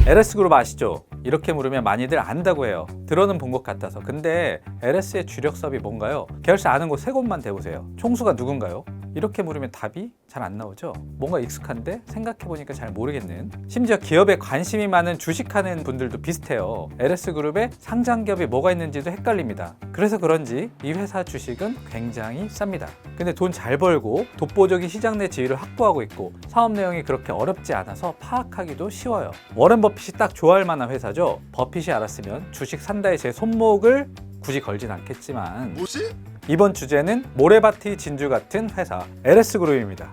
LS그룹 아시죠? 이렇게 물으면 많이들 안다고 해요. 들어는 본 것 같아서. 근데 LS의 주력 사업이 뭔가요? 계열사 아는 곳 3곳만 대보세요. 총수가 누군가요? 이렇게 물으면 답이 잘 안 나오죠? 뭔가 익숙한데 생각해보니까 잘 모르겠는. 심지어 기업에 관심이 많은 주식하는 분들도 비슷해요. LS그룹에 상장 기업이 뭐가 있는지도 헷갈립니다. 그래서 그런지 이 회사 주식은 굉장히 쌉니다. 근데 돈 잘 벌고 독보적인 시장 내 지위를 확보하고 있고 사업 내용이 그렇게 어렵지 않아서 파악하기도 쉬워요. 워렌 버핏이 딱 좋아할 만한 회사죠. 버핏이 알았으면 주식 산다에 제 손목을 굳이 걸진 않겠지만 뭐지? 이번 주제는 모래밭이 진주 같은 회사 LS그룹입니다.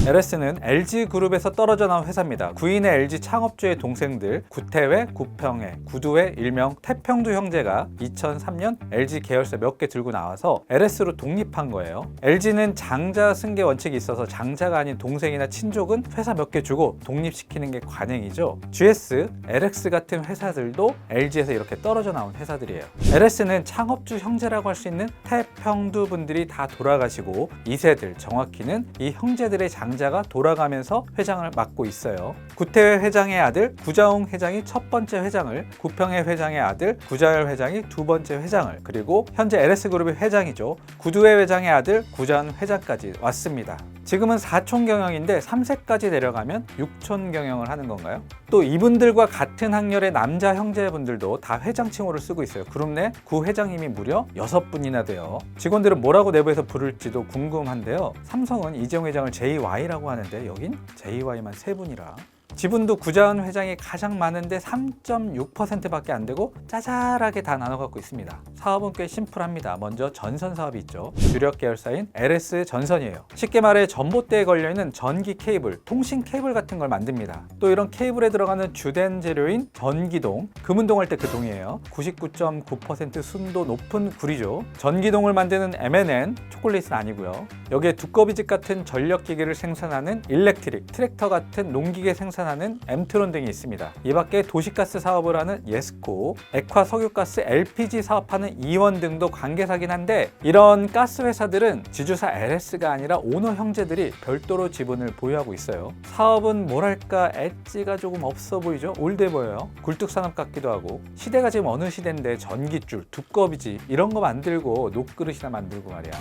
LS는 LG그룹에서 떨어져 나온 회사입니다. 구인의 LG 창업주의 동생들 구태회, 구평회, 구두회, 일명 태평두 형제가 2003년 LG 계열사 몇 개 들고 나와서 LS로 독립한 거예요. LG는 장자 승계 원칙이 있어서 장자가 아닌 동생이나 친족은 회사 몇 개 주고 독립시키는 게 관행이죠. GS, LX 같은 회사들도 LG에서 이렇게 떨어져 나온 회사들이에요. LS는 창업주 형제라고 할 수 있는 태평두 분들이 다 돌아가시고 2세들, 정확히는 이 형제들의 장자가 돌아가면서 회장을 맡고 있어요. 구태회 회장의 아들 구자웅 회장이 첫 번째 회장을, 구평회 회장의 아들 구자열 회장이 두 번째 회장을, 그리고 현재 LS그룹의 회장이죠. 구두회 회장의 아들 구자은 회장까지 왔습니다. 지금은 4촌 경영인데 3세까지 내려가면 6촌 경영을 하는 건가요? 또 이분들과 같은 학년의 남자 형제분들도 다 회장칭호를 쓰고 있어요. 그룹 내 구회장님이 무려 6분이나 돼요. 직원들은 뭐라고 내부에서 부를지도 궁금한데요. 삼성은 이재용 회장을 JY라고 하는데 여긴 JY만 3분이라. 지분도 구자은 회장이 가장 많은데 3.6%밖에 안 되고 짜잘하게 다 나눠 갖고 있습니다. 사업은 꽤 심플합니다. 먼저 전선 사업이 있죠. 주력 계열사인 LS 전선이에요. 쉽게 말해 전봇대에 걸려있는 전기 케이블, 통신 케이블 같은 걸 만듭니다. 또 이런 케이블에 들어가는 주된 재료인 전기동, 금운동 할 때 그 동이에요. 99.9% 순도 높은 구리죠. 전기동을 만드는 M&N, 초콜릿은 아니고요. 여기에 두꺼비집 같은 전력기계를 생산하는 일렉트릭, 트랙터 같은 농기계 생산하는 엠트론 등이 있습니다. 이 밖에 도시가스 사업을 하는 예스코, 액화 석유가스 LPG 사업하는 이원 등도 관계사긴 한데 이런 가스 회사들은 지주사 LS가 아니라 오너 형제들이 별도로 지분을 보유하고 있어요. 사업은 뭐랄까 엣지가 조금 없어 보이죠? 올드해 보여요. 굴뚝산업 같기도 하고. 시대가 지금 어느 시대인데 전기줄, 두꺼비지 이런 거 만들고 녹그릇이나 만들고 말이야.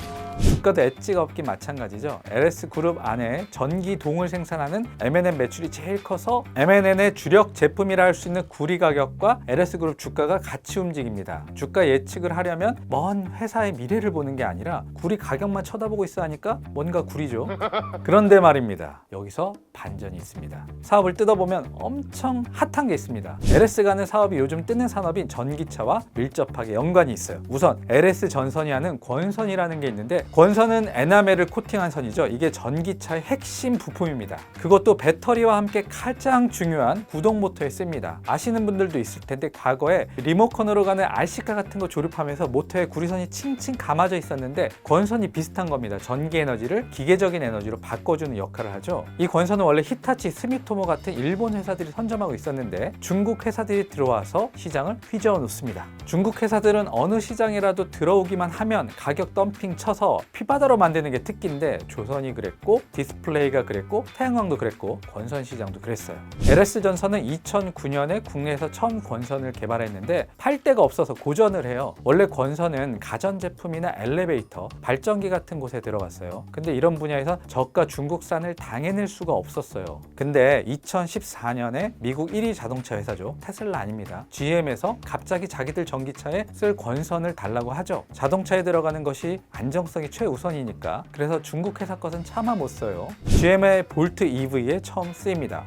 주가도 엣지가 없긴 마찬가지죠. LS그룹 안에 전기동을 생산하는 M&N 매출이 제일 커서 M&N의 주력 제품이라 할 수 있는 구리 가격과 LS그룹 주가가 같이 움직입니다. 주가 예측을 하려면 먼 회사의 미래를 보는 게 아니라 구리 가격만 쳐다보고 있어 하니까 뭔가 구리죠. 그런데 말입니다. 여기서 반전이 있습니다. 사업을 뜯어보면 엄청 핫한 게 있습니다. LS가 하는 사업이 요즘 뜨는 산업인 전기차와 밀접하게 연관이 있어요. 우선 LS 전선이 하는 권선이라는 게 있는데 권선은 에나멜을 코팅한 선이죠. 이게 전기차의 핵심 부품입니다. 그것도 배터리와 함께 가장 중요한 구동 모터에 씁니다. 아시는 분들도 있을 텐데 과거에 리모컨으로 가는 RC카 같은 거 조립하면서 모터에 구리선이 칭칭 감아져 있었는데 권선이 비슷한 겁니다. 전기 에너지를 기계적인 에너지로 바꿔주는 역할을 하죠. 이 권선은 원래 히타치, 스미토모 같은 일본 회사들이 선점하고 있었는데 중국 회사들이 들어와서 시장을 휘저어 놓습니다. 중국 회사들은 어느 시장이라도 들어오기만 하면 가격 덤핑 쳐서 피바다로 만드는 게 특기인데 조선이 그랬고 디스플레이가 그랬고 태양광도 그랬고 권선 시장도 그랬어요. LS전선은 2009년에 국내에서 처음 권선을 개발했는데 팔 데가 없어서 고전을 해요. 원래 권선은 가전제품이나 엘리베이터, 발전기 같은 곳에 들어갔어요. 근데 이런 분야에서 저가 중국산을 당해낼 수가 없었어요. 근데 2014년에 미국 1위 자동차 회사죠. 테슬라 아닙니다. GM에서 갑자기 자기들 전기차에 쓸 권선을 달라고 하죠. 자동차에 들어가는 것이 안정성이 최우선이니까. 그래서 중국 회사 것은 차마 못 써요. GM의 볼트 EV에 처음 쓰입니다.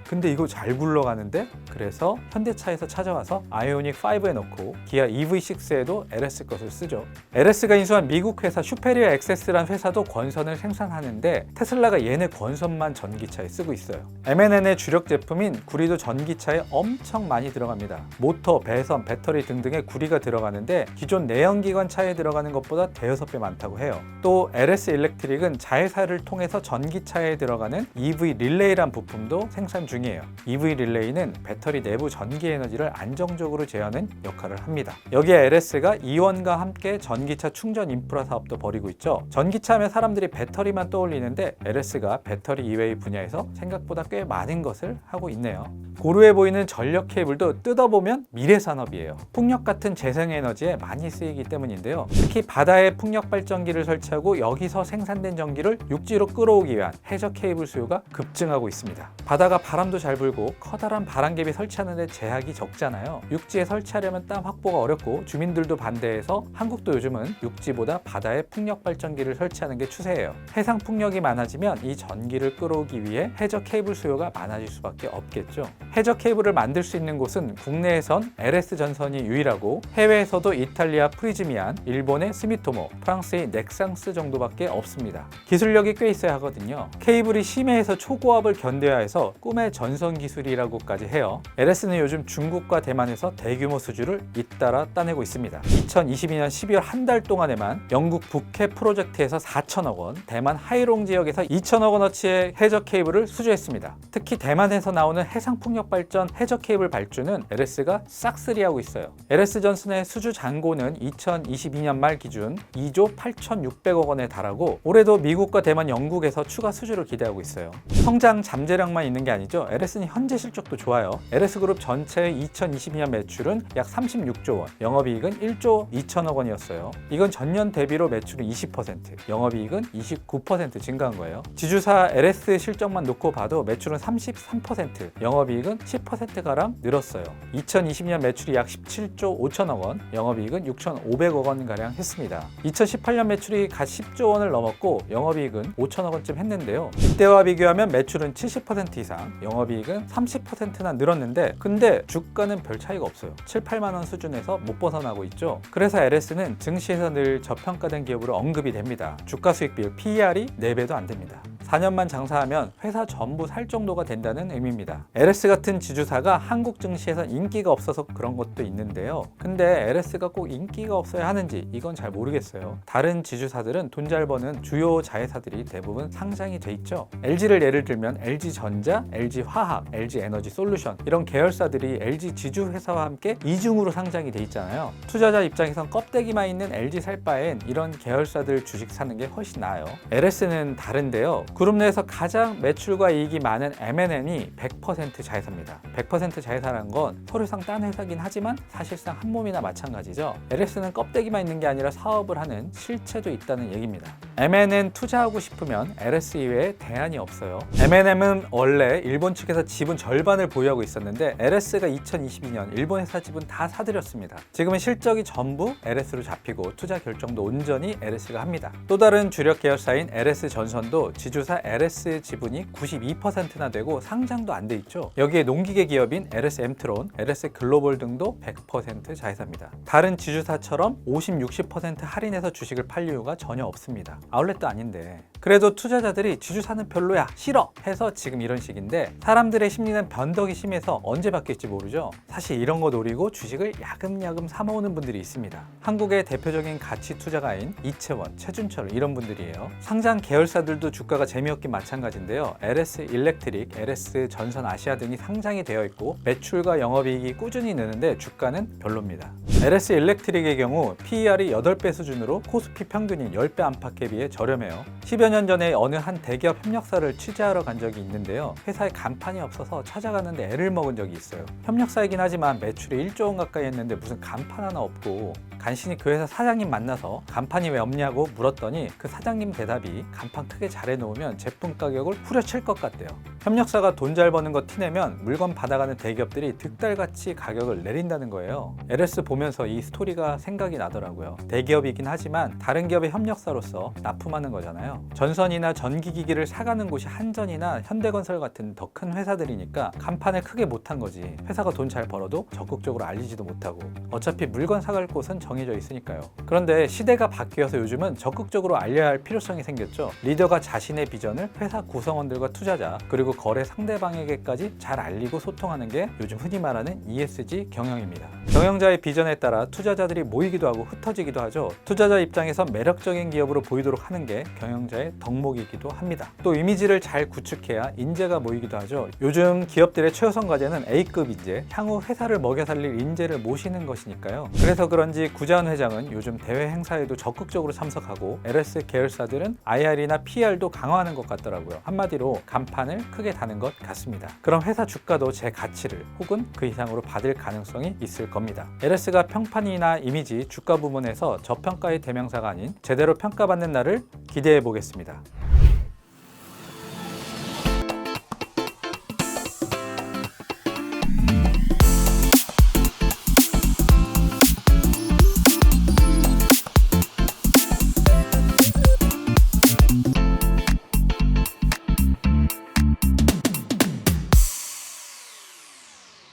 근데 이거 잘 굴러가는데? 그래서 현대차에서 찾아와서 아이오닉 5에 넣고 기아 EV6에도 LS 것을 쓰죠. LS가 인수한 미국 회사 슈페리어 액세스라는 회사도 권선을 생산하는데 테슬라가 얘네 권선만 전기차에 쓰고 있어요. M&N의 주력 제품인 구리도 전기차에 엄청 많이 들어갑니다. 모터, 배선, 배터리 등등의 구리가 들어가는데 기존 내연기관 차에 들어가는 것보다 대여섯 배 많다고 많다고 해요. 또 LS 일렉트릭은 자회사를 통해서 전기차에 들어가는 EV 릴레이란 부품도 생산 중이에요. EV 릴레이는 배터리 내부 전기 에너지를 안정적으로 제어하는 역할을 합니다. 여기에 LS가 이원과 함께 전기차 충전 인프라 사업도 벌이고 있죠. 전기차 하면 사람들이 배터리만 떠올리는데 LS가 배터리 이외의 분야에서 생각보다 꽤 많은 것을 하고 있네요. 고루해 보이는 전력 케이블도 뜯어보면 미래 산업이에요. 풍력 같은 재생에너지에 많이 쓰이기 때문인데요. 특히 바다에 풍력 발전기를 설치하고 여기서 생산된 전기를 육지로 끌어오기 위한 해저 케이블 수요가 급증하고 있습니다. 바다가 바람도 잘 불고 커다란 바람갭이 설치하는데 제약이 적잖아요. 육지에 설치하려면 땅 확보가 어렵고 주민들도 반대해서 한국도 요즘은 육지보다 바다에 풍력 발전기를 설치하는 게 추세예요. 해상 풍력이 많아지면 이 전기를 끌어오기 위해 해저 케이블 수요가 많아질 수밖에 없겠죠. 해저 케이블을 만들 수 있는 곳은 국내에선 LS 전선이 유일하고 해외에서도 이탈리아 프리즈미안, 일본의 스미토모, 프랑스의 넥상스 정도밖에 없습니다. 기술력이 꽤 있어야 하거든요. 케이블이 심해에서 초고압을 견뎌야 해서 꿈의 전선 기술이라고까지 해요. LS는 요즘 중국과 대만에서 대규모 수주를 잇따라 따내고 있습니다. 2022년 12월 한 달 동안에만 영국 북해 프로젝트에서 4천억 원, 대만 하이롱 지역에서 2천억 원어치의 해저 케이블을 수주했습니다. 특히 대만에서 나오는 해상 풍력 발전 해저 케이블 발주는 LS가 싹쓸이하고 있어요. LS 전선의 수주 잔고는 2022년 말 기준 2조 8,600억 원에 달하고 올해도 미국과 대만, 영국에서 추가 수주를 기대하고 있어요. 성장 잠재력만 있는 게 아니죠. LS는 현재 실적도 좋아요. LS그룹 전체의 2022년 매출은 약 36조 원, 영업이익은 1조 2천억 원이었어요. 이건 전년 대비로 매출은 20%, 영업이익은 29% 증가한 거예요. 지주사 LS 실적만 놓고 봐도 매출은 33%, 영업이익은 10%가량 늘었어요. 2020년 매출이 약 17조 5천억 원, 영업이익은 6,500억 원가량 했습니다. 2018년 매출이 갓 10조 원을 넘었고 영업이익은 5천억 원쯤 했는데요. 이때와 비교하면 매출은 70% 이상, 영업이익은 30%나 늘었는데 근데 주가는 별 차이가 없어요. 7, 8만 원 수준에서 못 벗어나고 있죠. 그래서 LS는 증시에서 늘 저평가된 기업으로 언급이 됩니다. 주가 수익 비율 PER이 4배도 안 됩니다. 4년만 장사하면 회사 전부 살 정도가 된다는 의미입니다. LS 같은 지주사가 한국 증시에선 인기가 없어서 그런 것도 있는데요. 근데 LS가 꼭 인기가 없어야 하는지 이건 잘 모르겠어요. 다른 지주사들은 돈 잘 버는 주요 자회사들이 대부분 상장이 돼 있죠. LG를 예를 들면 LG전자, LG화학, LG에너지솔루션 이런 계열사들이 LG 지주회사와 함께 이중으로 상장이 돼 있잖아요. 투자자 입장에선 껍데기만 있는 LG 살 바엔 이런 계열사들 주식 사는 게 훨씬 나아요. LS는 다른데요. 그룹 내에서 가장 매출과 이익이 많은 M&N이 100% 자회사입니다. 100% 자회사라는 건 서류상 딴 회사긴 하지만 사실상 한 몸이나 마찬가지죠. LS는 껍데기만 있는 게 아니라 사업을 하는 실체도 있다는 얘기입니다. M&N 투자하고 싶으면 LS 이외에 대안이 없어요. M&N은 원래 일본 측에서 지분 절반을 보유하고 있었는데 LS가 2022년 일본 회사 지분 다 사들였습니다. 지금은 실적이 전부 LS로 잡히고 투자 결정도 온전히 LS가 합니다. 또 다른 주력 계열사인 LS 전선도 지주사 LS 지분이 92%나 되고 상장도 안 돼 있죠. 여기에 농기계 기업인 LS 엠트론, LS 글로벌 등도 100% 자회사입니다. 다른 지주사처럼 50, 60% 할인해서 주식을 팔 이유가 전혀 없습니다. 아울렛도 아닌데. 그래도 투자자들이 지주사는 별로야, 싫어 해서 지금 이런 식인데 사람들의 심리는 변덕이 심해서 언제 바뀔지 모르죠. 사실 이런 거 노리고 주식을 야금야금 사모으는 분들이 있습니다. 한국의 대표적인 가치 투자가인 이채원, 최준철 이런 분들이에요. 상장 계열사들도 주가가 재미없긴 마찬가지인데요. LS 일렉트릭, LS 전선 아시아 등이 상장이 되어 있고 매출과 영업이익이 꾸준히 느는데 주가는 별로입니다. LS 일렉트릭의 경우 PER이 8배 수준으로 코스피 평균인 10배 안팎에 비해 저렴해요. 10여 년 전에 어느 한 대기업 협력사를 취재하러 간 적이 있는데요. 회사에 간판이 없어서 찾아갔는데 애를 먹은 적이 있어요. 협력사이긴 하지만 매출이 1조 원 가까이 했는데 무슨 간판 하나 없고 간신히 그 회사 사장님 만나서 간판이 왜 없냐고 물었더니 그 사장님 대답이 간판 크게 잘 해놓으면 제품 가격을 후려칠 것 같대요. 협력사가 돈 잘 버는 거 티내면 물건 받아가는 대기업들이 득달같이 가격을 내린다는 거예요. LS 보면서 이 스토리가 생각이 나더라고요. 대기업이긴 하지만 다른 기업의 협력사로서 납품하는 거잖아요. 전선이나 전기기기를 사가는 곳이 한전이나 현대건설 같은 더 큰 회사들이니까 간판을 크게 못한 거지. 회사가 돈 잘 벌어도 적극적으로 알리지도 못하고 어차피 물건 사갈 곳은 정해져 있으니까요. 그런데 시대가 바뀌어서 요즘은 적극적으로 알려야 할 필요성이 생겼죠. 리더가 자신의 비전을 회사 구성원들과 투자자 그리고 거래 상대방에게까지 잘 알리고 소통하는 게 요즘 흔히 말하는 ESG 경영입니다. 경영자의 비전에 따라 투자자들이 모이기도 하고 흩어지기도 하죠. 투자자 입장에서 매력적인 기업으로 보이도록 하는 게 경영자의 덕목이기도 합니다. 또 이미지를 잘 구축해야 인재가 모이기도 하죠. 요즘 기업들의 최우선 과제는 A급 인재, 향후 회사를 먹여 살릴 인재를 모시는 것이니까요. 그래서 그런지 구자은 회장은 요즘 대회 행사에도 적극적으로 참석하고 LS 계열사들은 IR이나 PR도 강화하는 것 같더라고요. 한마디로 간판을 크게 다는 것 같습니다. 그럼 회사 주가도 제 가치를 혹은 그 이상으로 받을 가능성이 있을 겁니다. LS가 평판이나 이미지, 주가 부분에서 저평가의 대명사가 아닌 제대로 평가받는 날을 기대해 보겠습니다.